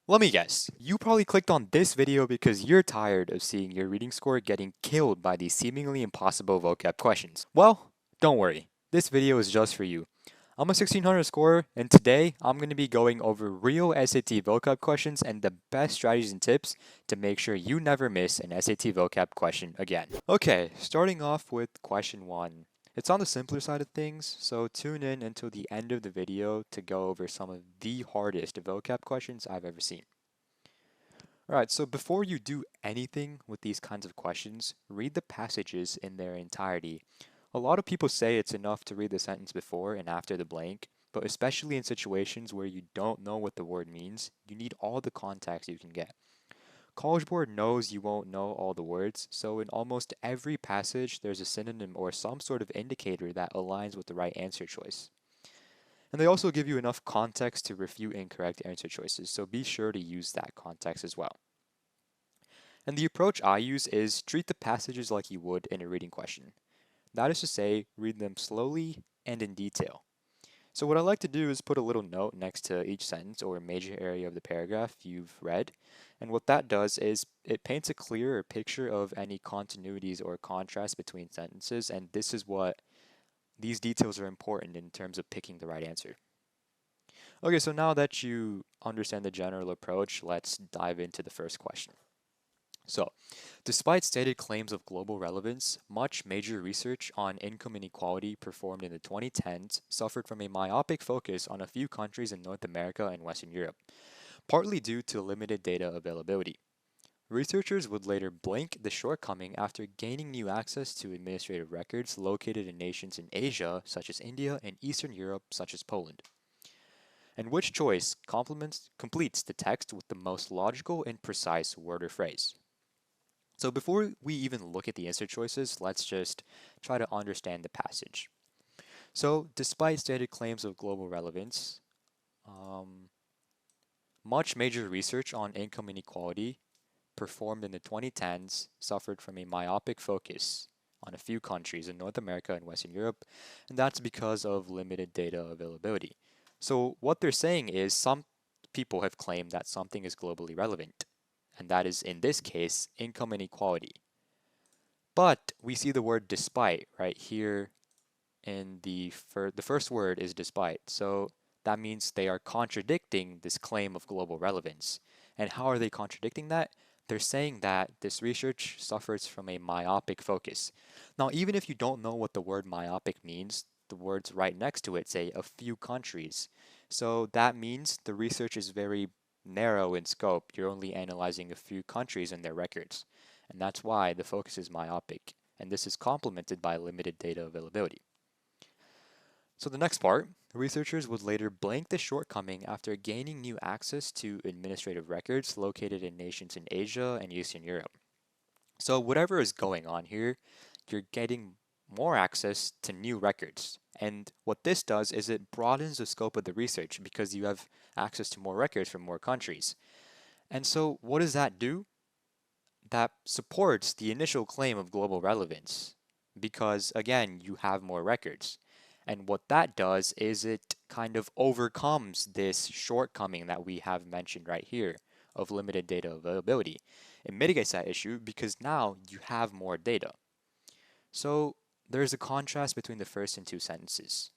Let me guess, you probably clicked on this video because you're tired of seeing your reading score getting killed by these seemingly impossible vocab questions. Well, don't worry, this video is just for you. I'm a 1600 scorer, and today I'm going to be going over real SAT vocab questions and the best strategies and tips to make sure you never miss an SAT vocab question again. Okay, starting off with question 1. It's on the simpler side of things, so tune in until the end of the video to go over some of the hardest vocab questions I've ever seen. Alright, so before you do anything with these kinds of questions, read the passages in their entirety. A lot of people say it's enough to read the sentence before and after the blank, but especially in situations where you don't know what the word means, you need all the context you can get. College Board knows you won't know all the words, so in almost every passage there's a synonym or some sort of indicator that aligns with the right answer choice. And they also give you enough context to refute incorrect answer choices, so be sure to use that context as well. And the approach I use is treat the passages like you would in a reading question. That is to say, read them slowly and in detail. So what I like to do is put a little note next to each sentence or major area of the paragraph you've read. And what that does is it paints a clearer picture of any continuities or contrasts between sentences, and this is what these details are important in terms of picking the right answer. Okay, so now that you understand the general approach, let's dive into the first question. So, despite stated claims of global relevance, much major research on income inequality performed in the 2010s suffered from a myopic focus on a few countries in North America and Western Europe, partly due to limited data availability. Researchers would later blank the shortcoming after gaining new access to administrative records located in nations in Asia, such as India, and Eastern Europe, such as Poland. And which choice completes the text with the most logical and precise word or phrase? So before we even look at the answer choices, let's just try to understand the passage. So despite stated claims of global relevance, um, much major research on income inequality performed in the 2010s suffered from a myopic focus on a few countries in North America and Western Europe, and that's because of limited data availability. So what they're saying is some people have claimed that something is globally relevant, and that is, in this case, income inequality. But we see the word despite right here in the first word is despite. So that means they are contradicting this claim of global relevance. And how are they contradicting that? They're saying that this research suffers from a myopic focus. Now, even if you don't know what the word myopic means, the words right next to it say a few countries. So that means the research is very narrow in scope. You're only analyzing a few countries and their records. And that's why the focus is myopic. And this is complemented by limited data availability. So the next part, researchers would later blank the shortcoming after gaining new access to administrative records located in nations in Asia and Eastern Europe. So whatever is going on here, you're getting more access to new records. And what this does is it broadens the scope of the research because you have access to more records from more countries. And so what does that do? That supports the initial claim of global relevance because, again, you have more records. And what that does is it kind of overcomes this shortcoming that we have mentioned right here of limited data availability. It mitigates that issue because now you have more data. So there's a contrast between the first and two sentences.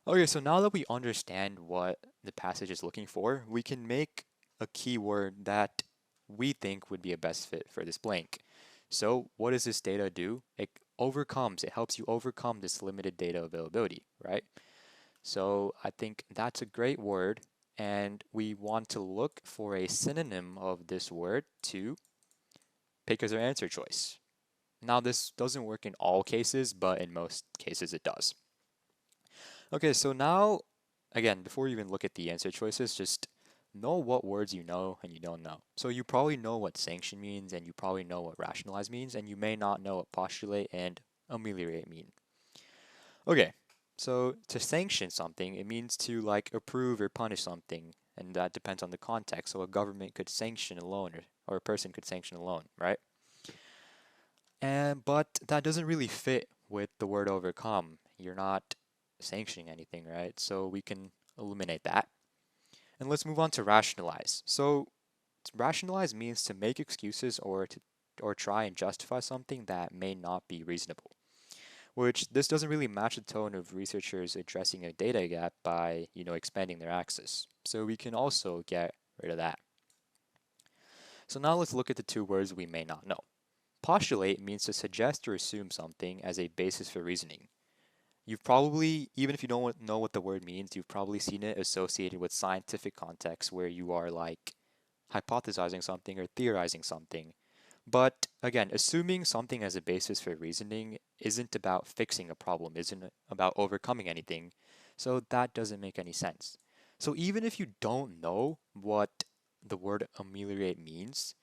Okay, so now that we understand what the passage is looking for, we can make a keyword that we think would be a best fit for this blank. So what does this data do? It helps you overcome this limited data availability, right? So I think that's a great word, and we want to look for a synonym of this word to pick as our answer choice. Now this doesn't work in all cases, but in most cases it does. Okay, so now, again, before you even look at the answer choices, just know what words you know and you don't know. So you probably know what sanction means, and you probably know what rationalize means, and you may not know what postulate and ameliorate mean. Okay, so to sanction something, it means to like approve or punish something, and that depends on the context. So a government could sanction a loan, or a person could sanction a loan, right? But that doesn't really fit with the word overcome. You're not sanctioning anything, right? So we can eliminate that. And let's move on to rationalize. So rationalize means to make excuses or try and justify something that may not be reasonable. Which this doesn't really match the tone of researchers addressing a data gap by, expanding their access. So we can also get rid of that. So now let's look at the two words we may not know. Postulate means to suggest or assume something as a basis for reasoning. You've probably, even if you don't know what the word means, you've probably seen it associated with scientific contexts where you are like hypothesizing something or theorizing something. But again, assuming something as a basis for reasoning isn't about fixing a problem, isn't about overcoming anything. So that doesn't make any sense. So even if you don't know what the word ameliorate means,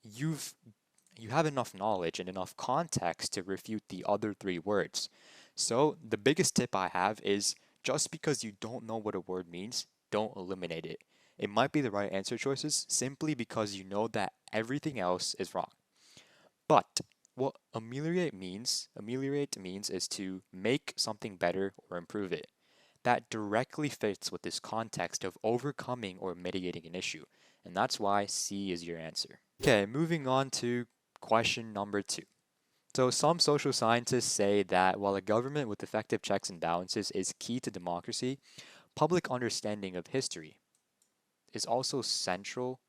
you've you have enough knowledge and enough context to refute the other three words. So the biggest tip I have is just because you don't know what a word means, don't eliminate it. It might be the right answer choices simply because you know that everything else is wrong. But what ameliorate means is to make something better or improve it. That directly fits with this context of overcoming or mitigating an issue. And that's why C is your answer. Okay, moving on to question number 2. So some social scientists say that while a government with effective checks and balances is key to democracy, public understanding of history is also central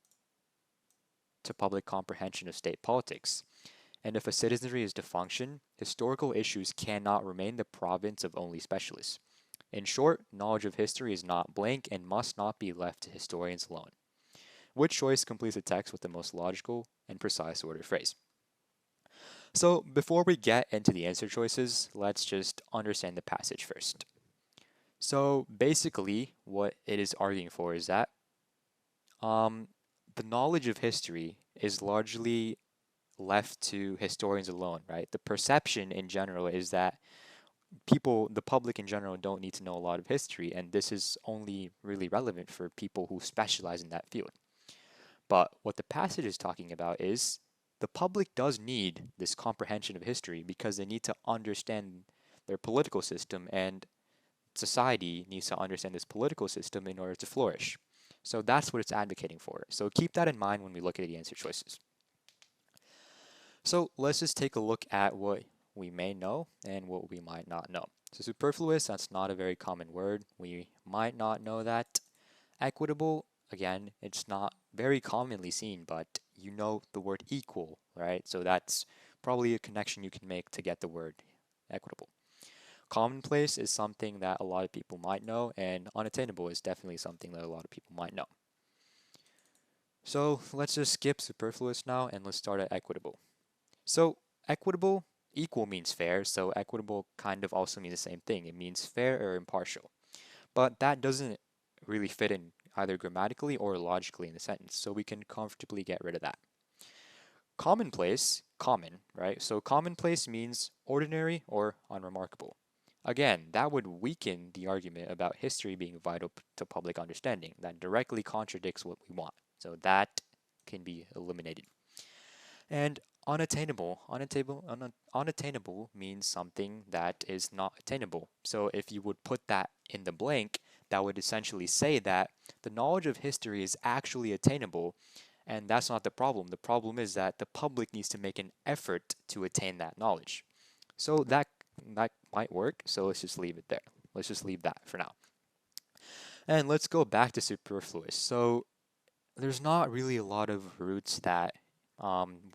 to public comprehension of state politics. And if a citizenry is to function, historical issues cannot remain the province of only specialists. In short, knowledge of history is not blank and must not be left to historians alone. Which choice completes the text with the most logical and precise order phrase? So before we get into the answer choices, let's just understand the passage first. So basically, what it is arguing for is that the knowledge of history is largely left to historians alone, right? The perception in general is that the public in general, don't need to know a lot of history, and this is only really relevant for people who specialize in that field. But what the passage is talking about is the public does need this comprehension of history because they need to understand their political system, and society needs to understand this political system in order to flourish. So that's what it's advocating for. So keep that in mind when we look at the answer choices. So let's just take a look at what we may know and what we might not know. So superfluous, that's not a very common word. We might not know that. Equitable, again, it's not very commonly seen, but you know the word equal, right? So that's probably a connection you can make to get the word equitable. Commonplace is something that a lot of people might know, and unattainable is definitely something that a lot of people might know. So let's just skip superfluous now and let's start at equitable. So equitable, equal means fair, so equitable kind of also means the same thing. It means fair or impartial. But that doesn't really fit in either grammatically or logically in the sentence, so we can comfortably get rid of that. Commonplace, common, right? So commonplace means ordinary or unremarkable. Again, that would weaken the argument about history being vital to public understanding. That directly contradicts what we want. So that can be eliminated. And unattainable means something that is not attainable. So if you would put that in the blank, that would essentially say that the knowledge of history is actually attainable, and that's not the problem. The problem is that the public needs to make an effort to attain that knowledge. So that might work, so let's just leave it there. Let's just leave that for now. And let's go back to superfluous. So there's not really a lot of roots that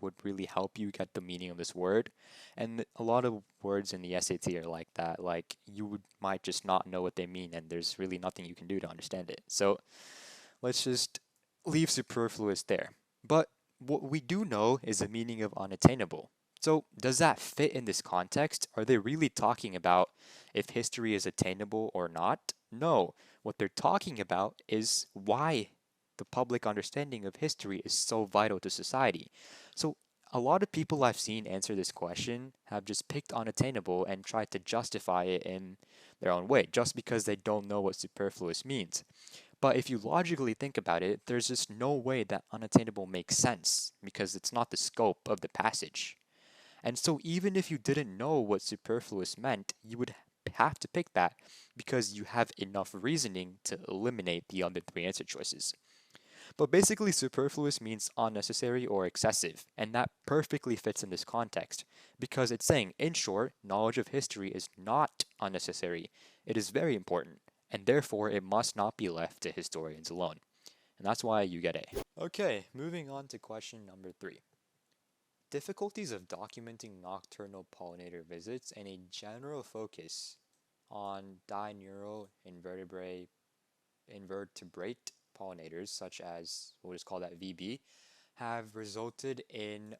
would really help you get the meaning of this word. And a lot of words in the SAT are like that. Like might just not know what they mean, and there's really nothing you can do to understand it. So let's just leave superfluous there. But what we do know is the meaning of unattainable. So does that fit in this context? Are they really talking about if history is attainable or not? No. What they're talking about is why the public understanding of history is so vital to society. So a lot of people I've seen answer this question have just picked unattainable and tried to justify it in their own way, just because they don't know what superfluous means. But if you logically think about it, there's just no way that unattainable makes sense, because it's not the scope of the passage. And so even if you didn't know what superfluous meant, you would have to pick that because you have enough reasoning to eliminate the other three answer choices. But basically, superfluous means unnecessary or excessive, and that perfectly fits in this context because it's saying, in short, knowledge of history is not unnecessary. It is very important, and therefore it must not be left to historians alone. And that's why you get A. Okay, moving on to question number 3. Difficulties of documenting nocturnal pollinator visits and a general focus on diurnal invertebrate pollinators, such as we'll just call that VB, have resulted in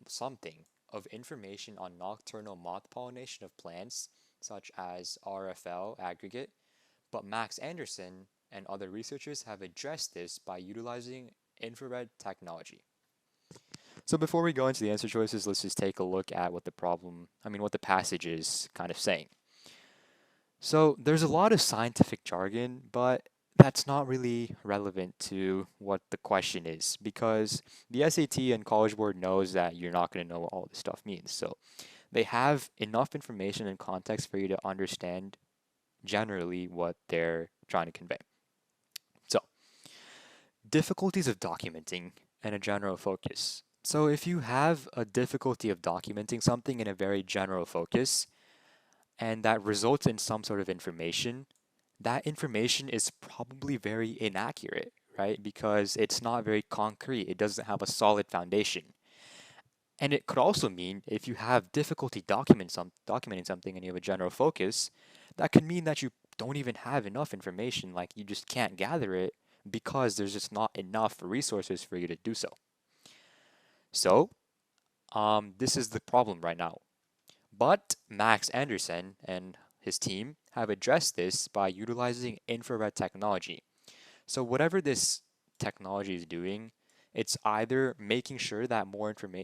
something of information on nocturnal moth pollination of plants, such as RFL aggregate, but Max Anderson and other researchers have addressed this by utilizing infrared technology. So before we go into the answer choices, let's just take a look at what the passage is kind of saying. So there's a lot of scientific jargon, but that's not really relevant to what the question is because the SAT and College Board knows that you're not going to know what all this stuff means. So they have enough information and context for you to understand generally what they're trying to convey. So, difficulties of documenting and a general focus. So if you have a difficulty of documenting something in a very general focus, and that results in some sort of information, that information is probably very inaccurate, right? Because it's not very concrete. It doesn't have a solid foundation. And it could also mean if you have difficulty documenting something and you have a general focus, that could mean that you don't even have enough information, like you just can't gather it because there's just not enough resources for you to do so. So, this is the problem right now. But Max Anderson and his team have addressed this by utilizing infrared technology. So whatever this technology is doing, it's either making sure that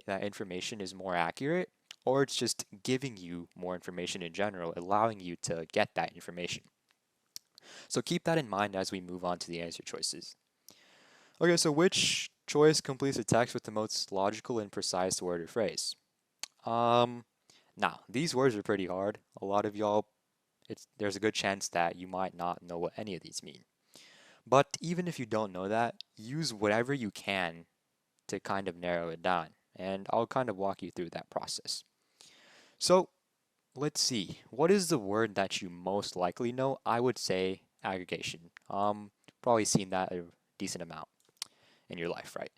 that information is more accurate, or it's just giving you more information in general, allowing you to get that information. So keep that in mind as we move on to the answer choices. Okay, so which choice completes the text with the most logical and precise word or phrase? Now, these words are pretty hard. A lot of y'all, there's a good chance that you might not know what any of these mean. But even if you don't know that, use whatever you can to kind of narrow it down. And I'll kind of walk you through that process. So, let's see. What is the word that you most likely know? I would say aggregation. Probably seen that a decent amount in your life, right?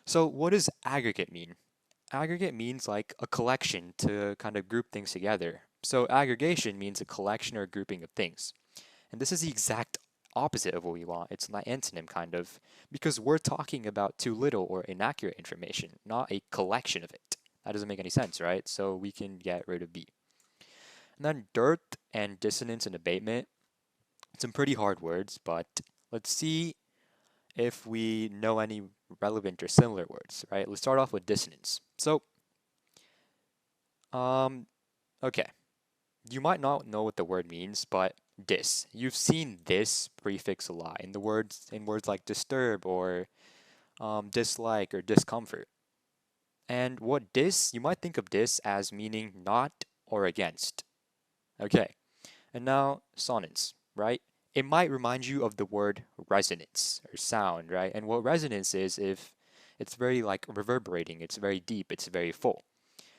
So, what does aggregate mean? Aggregate means like a collection to kind of group things together. So aggregation means a collection or a grouping of things. And this is the exact opposite of what we want. It's an antonym kind of, because we're talking about too little or inaccurate information, not a collection of it. That doesn't make any sense, right? So we can get rid of B. And then dearth and dissonance and abatement. Some pretty hard words, but let's see if we know any relevant or similar words, right? Let's start off with dissonance. So, okay. You might not know what the word means, but dis. You've seen this prefix a lot in words like disturb or dislike or discomfort. And what dis, you might think of dis as meaning not or against. Okay. And now sonance, right? It might remind you of the word resonance or sound, right? And what resonance is, if it's very like reverberating, it's very deep, it's very full.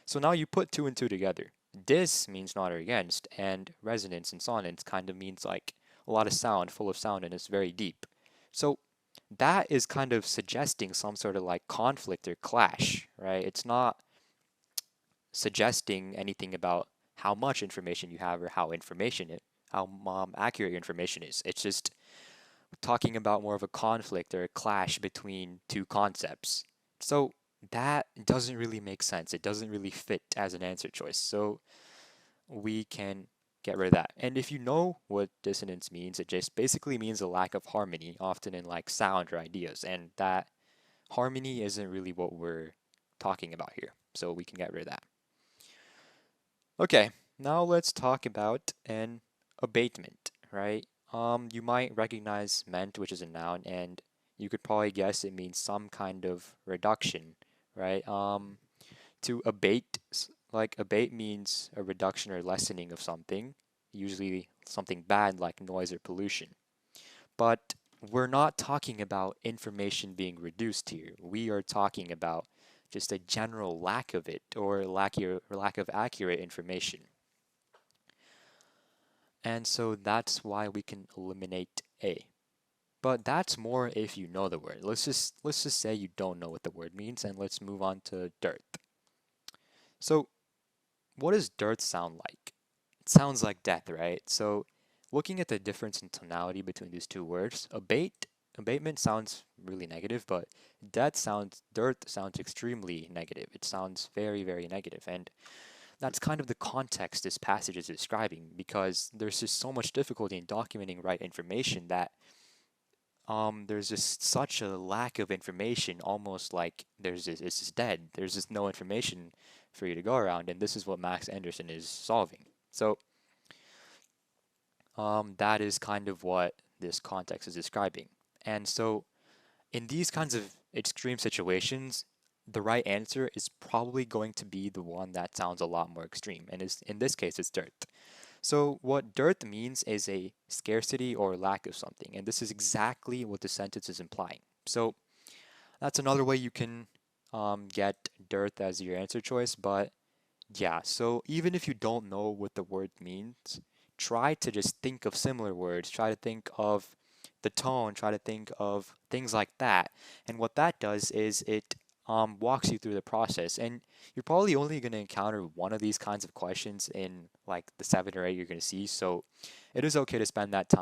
So now you put two and two together. Dis means not or against, and resonance and sonance kind of means like a lot of sound, full of sound, and it's very deep. So that is kind of suggesting some sort of like conflict or clash, right? It's not suggesting anything about how much information you have or how accurate your information is. It's just talking about more of a conflict or a clash between two concepts. So that doesn't really make sense. It doesn't really fit as an answer choice. So we can get rid of that. And if you know what dissonance means, it just basically means a lack of harmony, often in like sound or ideas. And that harmony isn't really what we're talking about here. So we can get rid of that. Okay, now let's talk about an abatement, right? You might recognize ment, which is a noun, and you could probably guess it means some kind of reduction, right? To abate, like abate means a reduction or lessening of something. usually something bad like noise or pollution. But we're not talking about information being reduced here. We are talking about just a general lack of it or lack of accurate information. And so that's why we can eliminate A. But that's more if you know the word. Let's just say you don't know what the word means, and let's move on to dirt. So what does dirt sound like? It sounds like death, right? So looking at the difference in tonality between these two words, abatement sounds really negative, but dirt sounds extremely negative. It sounds very, very negative. And that's kind of the context this passage is describing, because there's just so much difficulty in documenting right information that there's just such a lack of information, almost like it's just dead. There's just no information for you to go around, and this is what Max Anderson is solving. So that is kind of what this context is describing. And so in these kinds of extreme situations, the right answer is probably going to be the one that sounds a lot more extreme, and in this case, it's dirt. So what dearth means is a scarcity or lack of something, and this is exactly what the sentence is implying. So that's another way you can get dearth as your answer choice, but yeah, so even if you don't know what the word means, try to just think of similar words, try to think of the tone, try to think of things like that. And what that does is it walks you through the process. And you're probably only going to encounter one of these kinds of questions in like the 7 or 8 you're going to see. So it is okay to spend that time